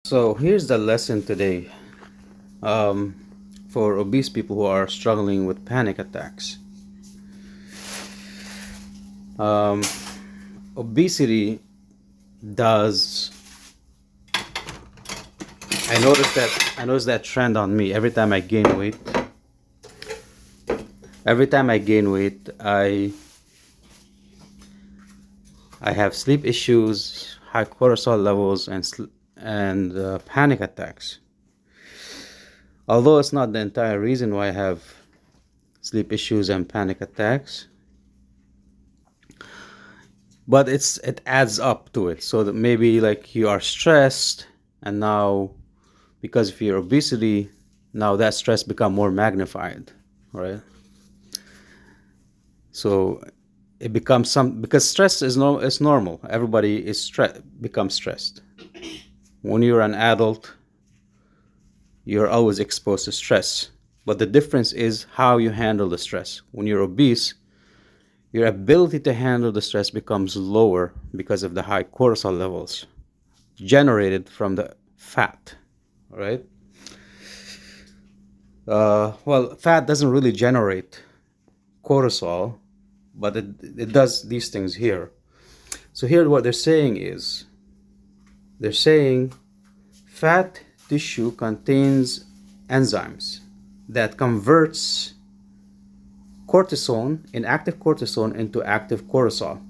So here's the lesson today, um, for obese people who are struggling with panic attacks. Um, Obesity does. I noticed that trend on me. Every time I gain weight, I have sleep issues, high cortisol levels, and panic attacks. Although it's not the entire reason why I have sleep issues and panic attacks, but it adds up to it. So that maybe like you are stressed, and now because of your obesity, now that stress become more magnified, right? So it becomes because stress is it's normal. Everybody becomes stressed. When you're an adult, you're always exposed to stress. But the difference is how you handle the stress. When you're obese, your ability to handle the stress becomes lower because of the high cortisol levels generated from the fat, right? Well, fat doesn't really generate cortisol, but it does these things here. So here what they're saying fat tissue contains enzymes that converts inactive cortisone into active cortisol.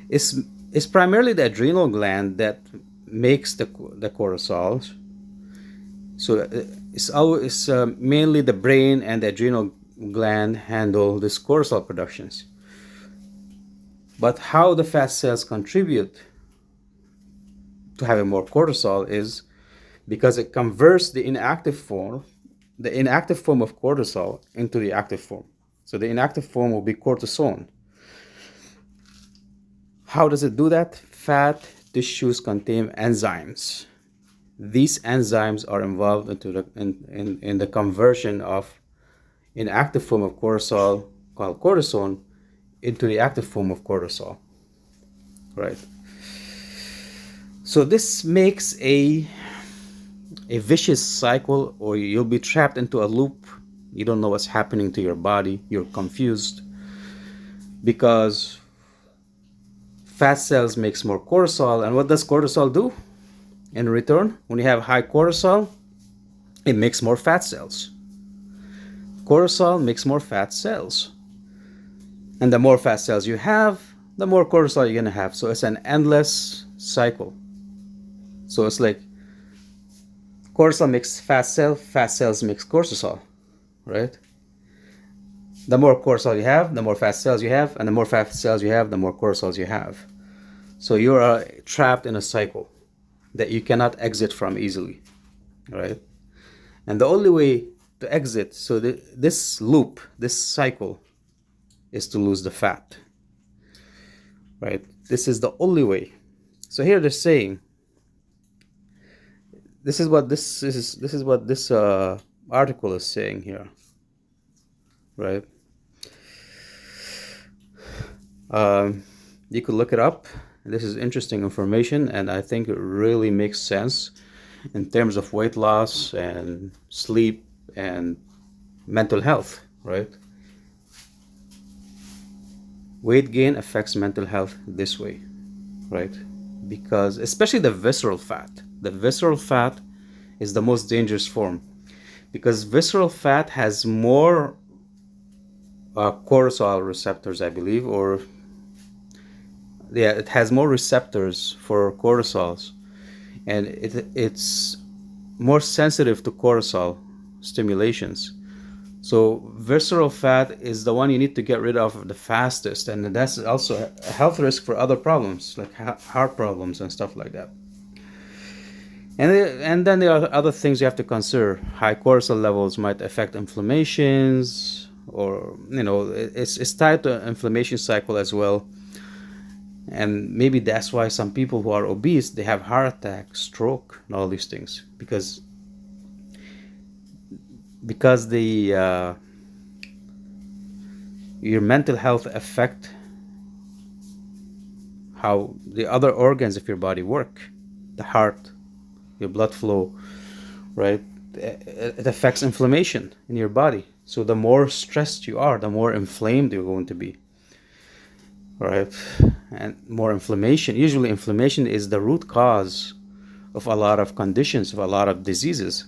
It's primarily the adrenal gland that makes the cortisol. So it's mainly the brain and the adrenal gland handle this cortisol productions. But how the fat cells contribute to having more cortisol is because it converts the inactive form of cortisol into the active form. So the inactive form will be cortisone. How does it do that? Fat tissues contain enzymes. These enzymes are involved in the conversion of inactive form of cortisol called cortisone into the active form of cortisol, right? So this makes a vicious cycle, or you'll be trapped into a loop. You don't know what's happening to your body. You're confused because fat cells makes more cortisol. And what does cortisol do in return? When you have high cortisol, it makes more fat cells. Cortisol makes more fat cells. And the more fat cells you have, the more cortisol you're going to have. So it's an endless cycle. So it's like cortisol makes fat cells makes cortisol, right? The more cortisol you have, the more fat cells you have, and the more fat cells you have, the more cortisols you have. So you are trapped in a cycle that you cannot exit from easily, right? And the only way to exit, so this loop, this cycle, is to lose the fat, right? This is the only way. So here they're saying, this is what this article is saying here, right? You could look it up. This is interesting information, and I think it really makes sense in terms of weight loss and sleep and mental health, right? Weight gain affects mental health this way, right? Because especially the visceral fat is the most dangerous form, because visceral fat has more cortisol receptors, I believe, or yeah, it has more receptors for cortisols, and it's more sensitive to cortisol stimulations. So visceral fat is the one you need to get rid of the fastest, and that's also a health risk for other problems like heart problems and stuff like that. And then there are other things you have to consider. High cortisol levels might affect inflammations, or it's tied to an inflammation cycle as well. And maybe that's why some people who are obese, they have heart attack, stroke, and all these things, because the your mental health affect how the other organs of your body work, the heart, your blood flow, right? It affects inflammation in your body. So the more stressed you are, the more inflamed you're going to be, right? And more inflammation. Usually inflammation is the root cause of a lot of conditions, of a lot of diseases.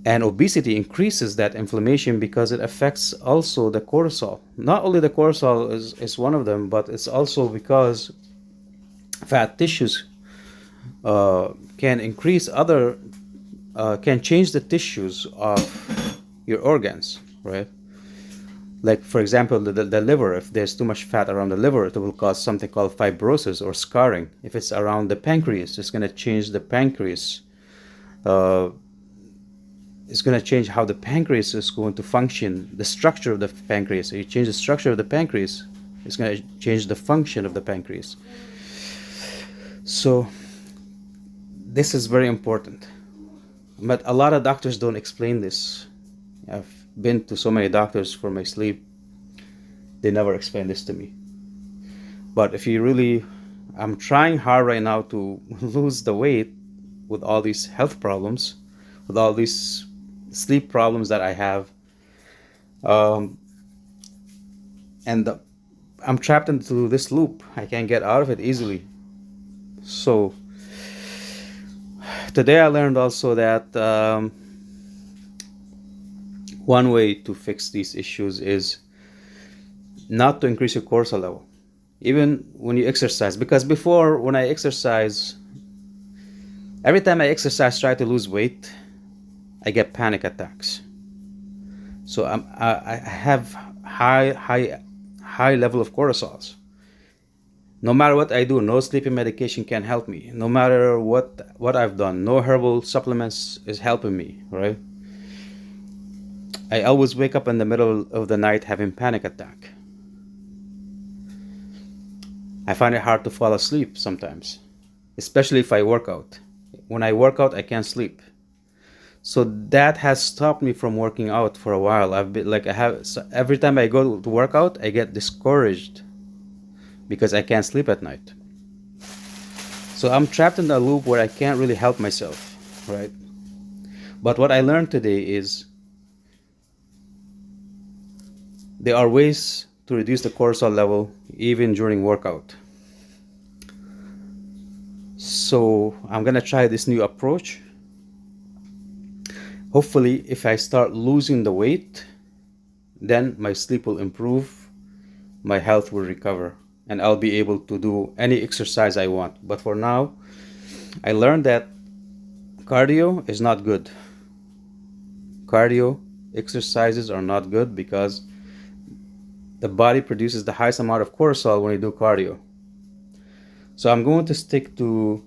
And obesity increases that inflammation because it affects also the cortisol. Not only the cortisol is one of them, but it's also because fat tissues can increase other, can change the tissues of your organs, right? Like, for example, the liver, if there's too much fat around the liver, it will cause something called fibrosis or scarring. If it's around the pancreas, it's going to change the pancreas. It's going to change how the pancreas is going to function, the structure of the pancreas. So you change the structure of the pancreas, it's going to change the function of the pancreas. So this is very important. But a lot of doctors don't explain this. I've been to so many doctors for my sleep. They never explain this to me. But if you really, I'm trying hard right now to lose the weight with all these health problems, with all these sleep problems that I have. And I'm trapped into this loop. I can't get out of it easily. So today I learned also that one way to fix these issues is not to increase your cortisol level, even when you exercise. Because before, when I exercise, every time I exercise, try to lose weight, I get panic attacks. So I have high level of cortisols. No matter what I do, no sleeping medication can help me. No matter what I've done, no herbal supplements is helping me, right? I always wake up in the middle of the night having panic attack. I find it hard to fall asleep sometimes, especially if I work out. When I work out, I can't sleep. So that has stopped me from working out for a while. I've been like, every time I go to work out, I get discouraged because I can't sleep at night. So I'm trapped in a loop where I can't really help myself, right? But what I learned today is there are ways to reduce the cortisol level even during workout. So I'm gonna try this new approach. Hopefully, if I start losing the weight, then my sleep will improve, my health will recover, and I'll be able to do any exercise I want. But for now, I learned that cardio is not good. Cardio exercises are not good because the body produces the highest amount of cortisol when you do cardio. So I'm going to stick to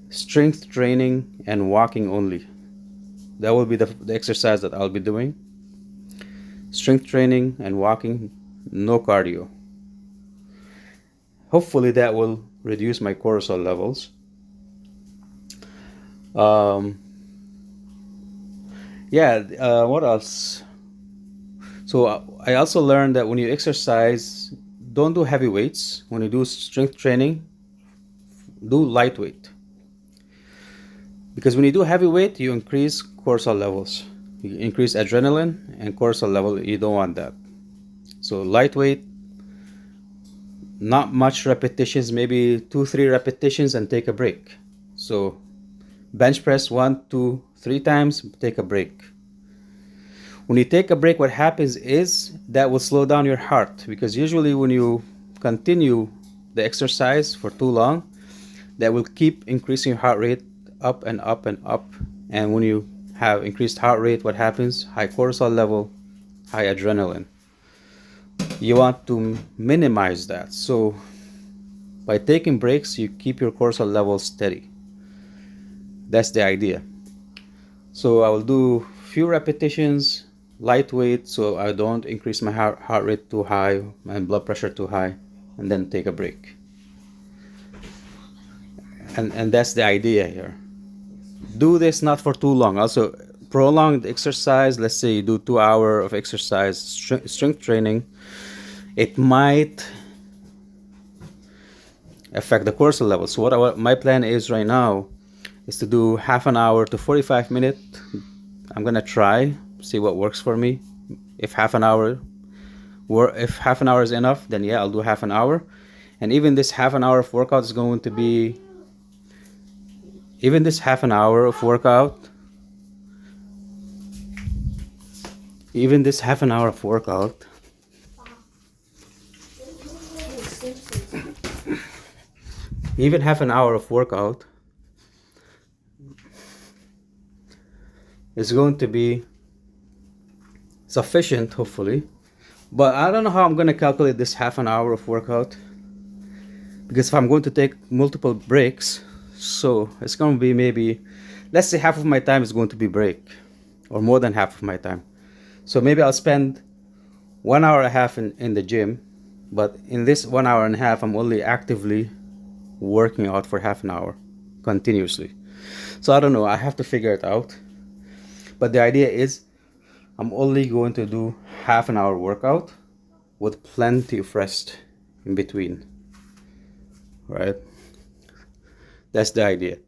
strength training and walking only. That will be the exercise that I'll be doing. Strength training and walking, no cardio. Hopefully that will reduce my cortisol levels. What else? So I also learned that when you exercise, don't do heavy weights. When you do strength training, do lightweight. Because when you do heavy weight, you increase cortisol levels. You increase adrenaline and cortisol level. You don't want that. So lightweight, not much repetitions, maybe 2-3 repetitions and take a break. So bench press 1, 2, 3 times, take a break. When you take a break, what happens is that will slow down your heart, because usually when you continue the exercise for too long, that will keep increasing your heart rate up and up and up. And when you have increased heart rate, what happens? High cortisol level, high adrenaline. You want to minimize that. So by taking breaks, you keep your cortisol level steady. That's the idea. So I will do few repetitions, lightweight, so I don't increase my heart rate too high, my blood pressure too high, and then take a break. And that's the idea here. Do this not for too long. Also, prolonged exercise. Let's say you do 2 hours of exercise, strength training. It might affect the cortisol level. So what my plan is right now is to do half an hour to 45 minutes. I'm gonna try, see what works for me. If half an hour if half an hour is enough, then yeah, I'll do half an hour. And even this half an hour of workout is going to be even this half an hour of workout even this half an hour of workout even half an hour of workout is going to be sufficient, hopefully. But I don't know how I'm going to calculate this half an hour of workout, because if I'm going to take multiple breaks, so it's going to be, maybe, let's say half of my time is going to be break, or more than half of my time. So maybe I'll spend 1 hour and a half in the gym, but in this 1 hour and a half, I'm only actively working out for half an hour continuously. So I don't know, I have to figure it out. But the idea is I'm only going to do half an hour workout with plenty of rest in between, right? That's the idea.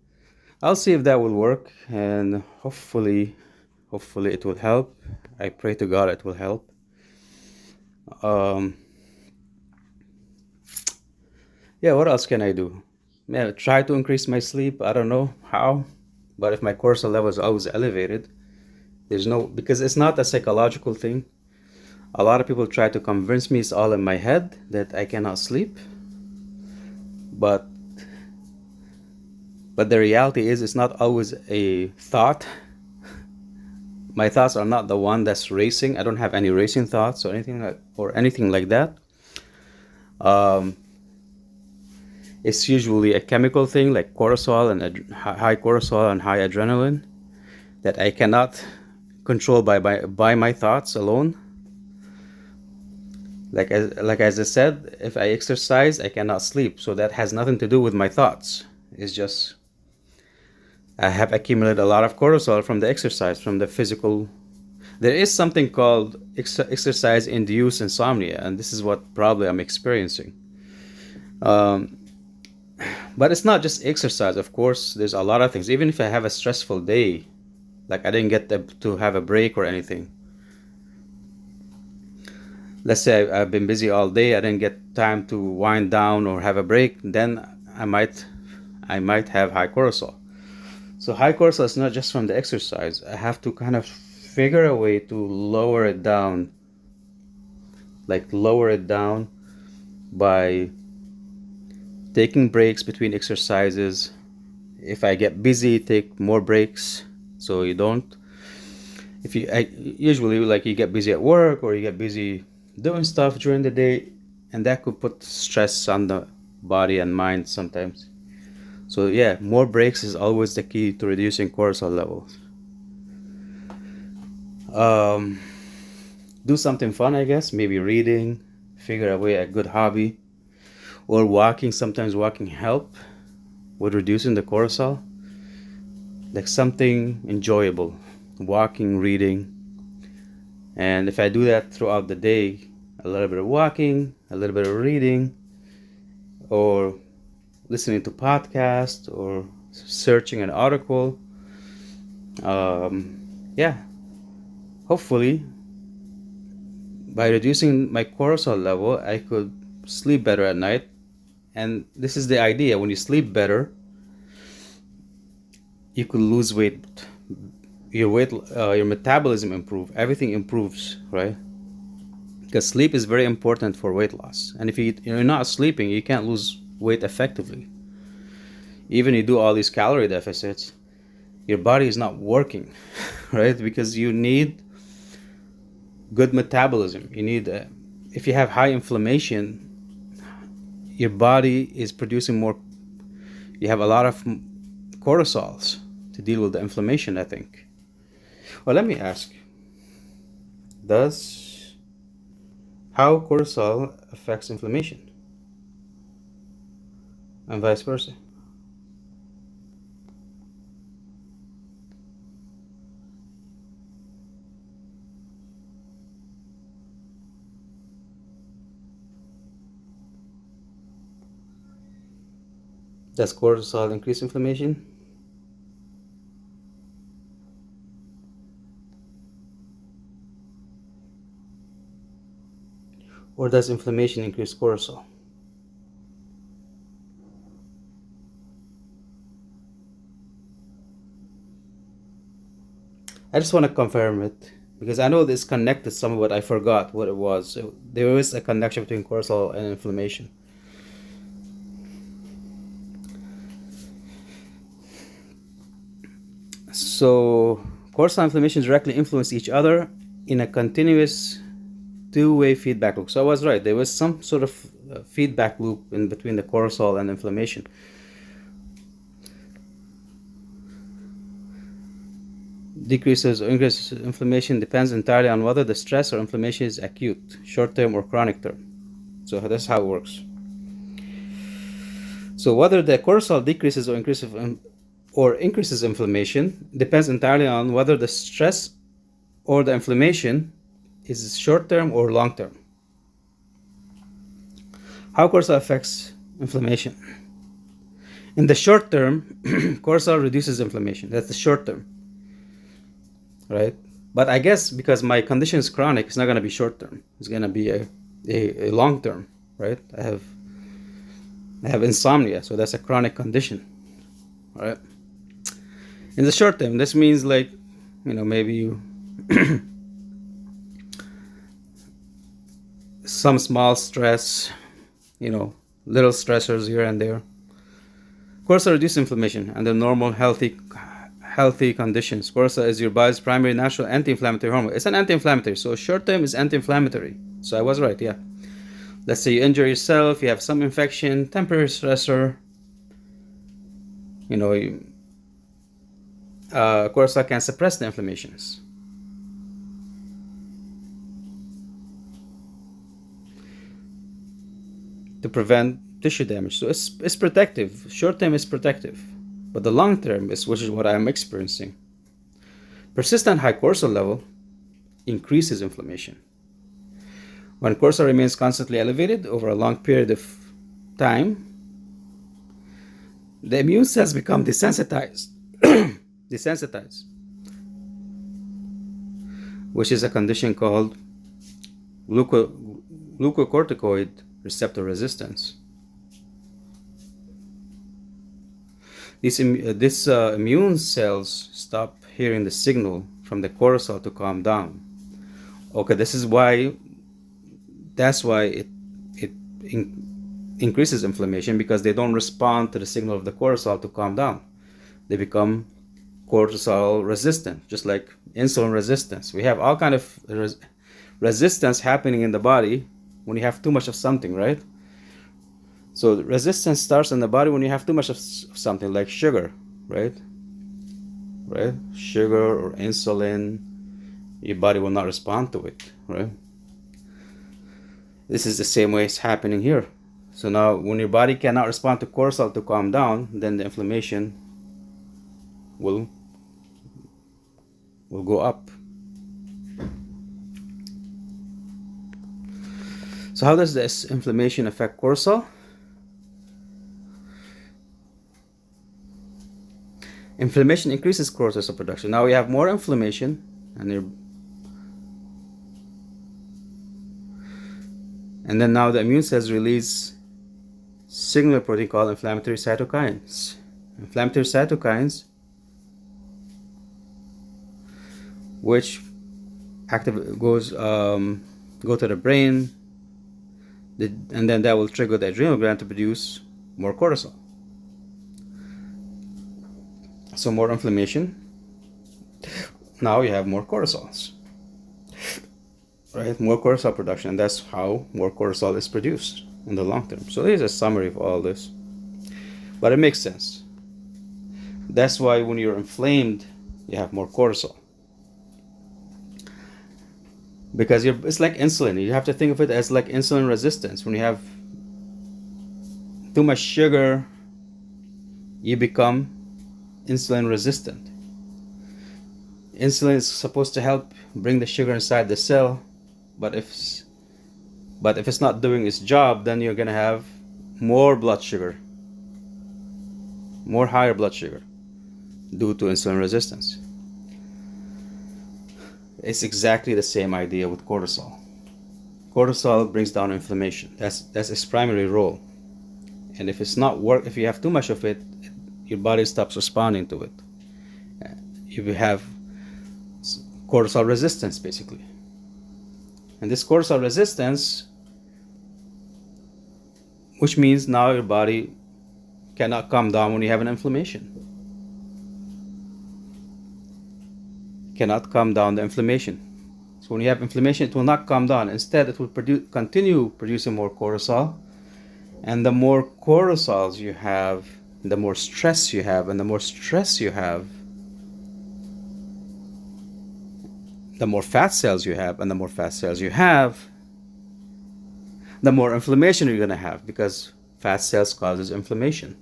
I'll see if that will work, and hopefully it will help. I pray to God it will help. Yeah, what else can I do? Yeah, try to increase my sleep. I don't know how, but if my cortisol level is always elevated, there's no, because it's not a psychological thing. A lot of people try to convince me it's all in my head that I cannot sleep, but the reality is it's not always a thought. My thoughts are not the one that's racing. I don't have any racing thoughts or anything like that. It's usually a chemical thing like cortisol and high cortisol and high adrenaline that I cannot control by my thoughts alone. Like as I said, if I exercise, I cannot sleep. So that has nothing to do with my thoughts. It's just I have accumulated a lot of cortisol from the exercise, from the physical. There is something called exercise-induced insomnia, and this is what probably I'm experiencing. But it's not just exercise, of course. There's a lot of things. Even if I have a stressful day, like I didn't get to have a break or anything. Let's say I've been busy all day, I didn't get time to wind down or have a break, then I might have high cortisol. So high cortisol is not just from the exercise. I have to kind of figure a way to lower it down, by taking breaks between exercises. If I get busy, take more breaks. So you don't, usually, like, you get busy at work or you get busy doing stuff during the day, and that could put stress on the body and mind sometimes. So yeah, more breaks is always the key to reducing cortisol levels. Do something fun, I guess, maybe reading, figure a good hobby, or walking. Sometimes walking help with reducing the cortisol, like something enjoyable, walking, reading. And if I do that throughout the day, a little bit of walking, a little bit of reading, or listening to podcasts, or searching an article, yeah, hopefully by reducing my cortisol level, I could sleep better at night. And this is the idea: when you sleep better, you could lose weight. Your metabolism improves. Everything improves, right? Because sleep is very important for weight loss. And if you're not sleeping, you can't lose weight effectively. Even you do all these calorie deficits, your body is not working, right? Because you need good metabolism. You need, if you have high inflammation, your body is producing more. You have a lot of cortisols to deal with the inflammation, I think. Well, let me ask, how cortisol affects inflammation and vice versa? Does cortisol increase inflammation? Or does inflammation increase cortisol? I just want to confirm it because I know this connected some, but I forgot what it was. So there is a connection between cortisol and inflammation. So cortisol and inflammation directly influence each other in a continuous two-way feedback loop. So I was right. There was some sort of feedback loop in between the cortisol and inflammation. Decreases or increases inflammation depends entirely on whether the stress or inflammation is acute, short-term, or chronic term. So that's how it works. So whether the cortisol decreases or increases inflammation depends entirely on whether the stress or the inflammation is short-term or long-term. How cortisol affects inflammation? In the short term, cortisol reduces inflammation. That's the short term, right? But I guess because my condition is chronic, it's not going to be short term. It's going to be a long term, right? I have insomnia, so that's a chronic condition, right? In the short term, this means like, maybe you some small stress, little stressors here and there. Cortisol reduces inflammation under normal healthy conditions. Cortisol is your body's primary natural anti-inflammatory hormone. It's an anti-inflammatory, so short term is anti-inflammatory. So I was right, yeah. Let's say you injure yourself, you have some infection, temporary stressor. Cortisol can suppress the inflammations. To prevent tissue damage. So it's protective. Short term is protective, but the long term which is what I'm experiencing. Persistent high cortisol level increases inflammation. When cortisol remains constantly elevated over a long period of time, the immune cells become desensitized, which is a condition called glucocorticoid receptor resistance. These immune cells stop hearing the signal from the cortisol to calm down. Okay, that's why it increases inflammation, because they don't respond to the signal of the cortisol to calm down. They become cortisol resistant, just like insulin resistance. We have all kind of resistance happening in the body when you have too much of something, right? So the resistance starts in the body when you have too much of something, like sugar, right? Sugar or insulin, your body will not respond to it, right? This is the same way it's happening here. So now when your body cannot respond to cortisol to calm down, then the inflammation will go up. So how does this inflammation affect cortisol? Inflammation increases cortisol production. Now we have more inflammation, and then now the immune cells release signaling protein called inflammatory cytokines. Inflammatory cytokines, which go to the brain, and then that will trigger the adrenal gland to produce more cortisol. So more inflammation. Now you have more cortisols, right? More cortisol production, and that's how more cortisol is produced in the long term. So here's a summary of all this, but it makes sense. That's why when you're inflamed, you have more cortisol, because it's like insulin. You have to think of it as like insulin resistance. When you have too much sugar, you become insulin resistant. Insulin is supposed to help bring the sugar inside the cell, but if it's not doing its job, then you're gonna have more blood sugar. more higher blood sugar due to insulin resistance. It's exactly the same idea with cortisol. Cortisol brings down inflammation. That's its primary role. And if if you have too much of it, your body stops responding to it. You have cortisol resistance, basically. And this cortisol resistance, which means now your body cannot calm down when you have an inflammation. Cannot calm down the inflammation. So when you have inflammation, it will not calm down. Instead, it will continue producing more cortisol. And the more cortisols you have, the more stress you have. And the more stress you have, the more fat cells you have. And the more fat cells you have, the more inflammation you're going to have, because fat cells causes inflammation.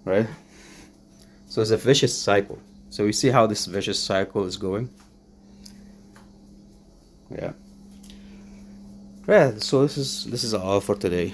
Right? So it's a vicious cycle. So we see how this vicious cycle is going. Yeah. Right. So this is all for today.